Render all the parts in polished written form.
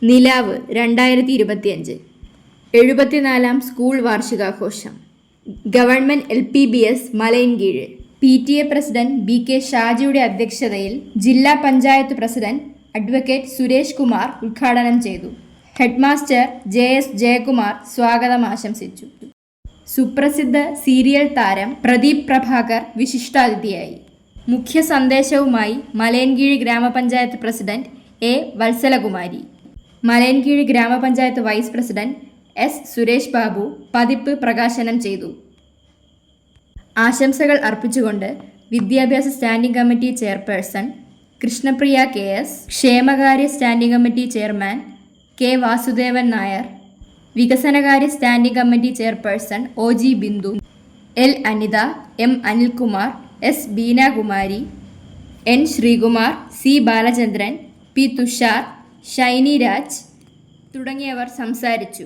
നിലാവ് 2025 74-ാം സ്കൂൾ വാർഷികാഘോഷം. ഗവൺമെന്റ് LPBS മലയൻകീഴ്. PTA പ്രസിഡന്റ് BK ഷാജിയുടെ അധ്യക്ഷതയിൽ ജില്ലാ പഞ്ചായത്ത് പ്രസിഡന്റ് അഡ്വക്കേറ്റ് സുരേഷ് കുമാർ ഉദ്ഘാടനം ചെയ്തു. ഹെഡ്മാസ്റ്റർ JS ജയകുമാർ സ്വാഗതം ആശംസിച്ചു. സുപ്രസിദ്ധ സീരിയൽ താരം പ്രദീപ് പ്രഭാകർ വിശിഷ്ടാതിഥിയായി. മുഖ്യ സന്ദേശവുമായി മലയൻകീഴ് ഗ്രാമപഞ്ചായത്ത് president A Vatsalakumari, Malayinkeezhu grama panchayat vice president S Suresh Babu പതിപ്പ് പ്രകാശനം ചെയ്തു. ആശംസകൾ അർപ്പിച്ചുകൊണ്ട് വിദ്യാഭ്യാസ standing committee chairperson Krishnapriya KS, ക്ഷേമകാര്യ standing committee chairman K Vasudevan Nair, വികസനകാര്യ standing committee chairperson OG Bindu, L Anitha, M Anilkumar, S Beenakumari, N Sreekumar, C Balachandran, P Thushar, Shiny Raj തുടങ്ങിയവർ സംസാരിച്ചു.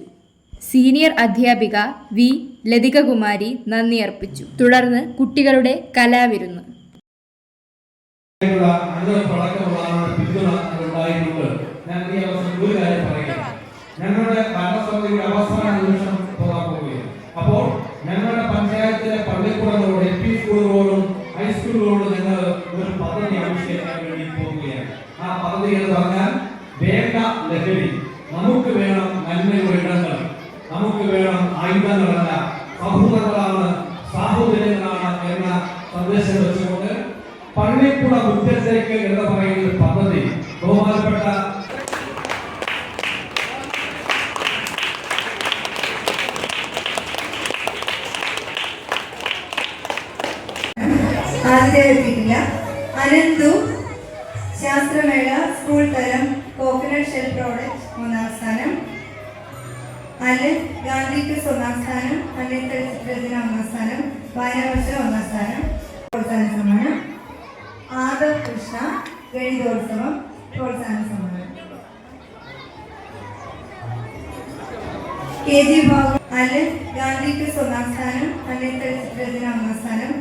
സീനിയർ അധ്യാപിക V ലതികകുമാരി നന്ദി അർപ്പിച്ചു. തുടർന്ന് കുട്ടികളുടെ കലാവിരുന്ന്. അപ്പോൾ ഞങ്ങളുടെ പഞ്ചായത്തിലെ പള്ളിക്കൂടങ്ങളോട് LP സ്കൂളുകളോടും ഹൈസ്കൂളുകളോടും ഞങ്ങൾ ഒരു പദ്ധതി ആവിഷ്കരിക്കാൻ വേണ്ടി പോവുകയാണ്. ആ പദ്ധതി എന്ന് പറഞ്ഞാൽ വേണ്ട ലഹരി, നമുക്ക് വേണം നന്മയുടെ ഇടങ്ങൾ, നമുക്ക് വേണം ആയുധങ്ങളല്ല, സൗഹൃദങ്ങളാണ്, സാഹോദര്യങ്ങളാണ് എന്ന സന്ദേശം വെച്ചുകൊണ്ട് പള്ളിക്കൂട മുറ്റത്തേക്ക് എന്ന് പറയുന്ന ഒരു പദ്ധതി ബഹുമാനപ്പെട്ട ആദ്യമെത്തിയിട്ടില്ല. അനന്തു ശാസ്ത്രമേള സ്കൂൾ തലം കോക്കനട്ട് ഷെൽ പ്രോഡക്റ്റ് 1ാം സ്ഥാനം. അനിൽ ഗാന്ധിക്ക് 1ാം സ്ഥാനം. അനിൽ ചിത്രരചന 1ാം സ്ഥാനം. വായനാവർഷം 1ാം സ്ഥാനം. പ്രോത്സാഹന സമ്മാനം. ആദവ് കൃഷ്ണ ഗണിതോത്സവം പ്രോത്സാഹന സമ്മാനം. KG ബാബു അനിൽ ഗാന്ധിക്ക് 1ാം സ്ഥാനം. അനിൽ ചിത്രരചന 1ാം സ്ഥാനം.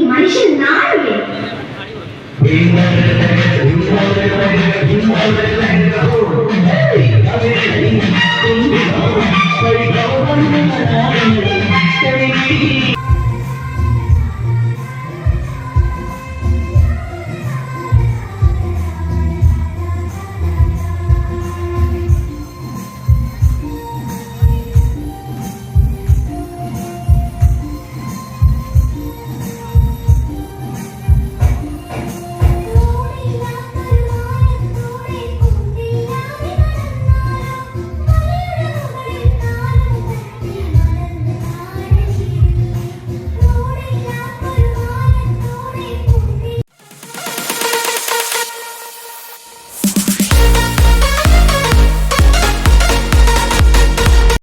മനുഷ്യൻ നാളെ